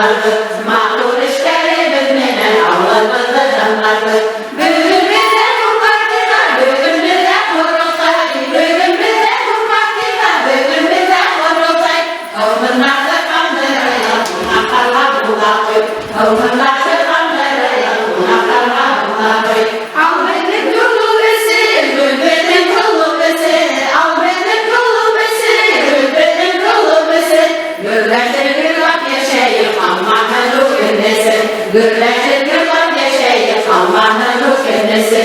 Mağdur işlerimiz menen avlarımızı canlardı. Bugün bize kurmaktılar, bugün bize kurulsay. Bugün bize kurmaktılar, bugün bize kurulsay. Kavmınlardı kandırıyor, kunakarla buğday. Kavmınlardı kandırıyor, kunakarla buğday. Al benim yolum besin, gül benim yolum besin. Al benim yolum besin, gül benim yolum besin. Gülleştir gülak yaşayıp Allah'ın ruh güneşi. Gülleştir gülak yaşayıp Allah'ın ruh güneşi.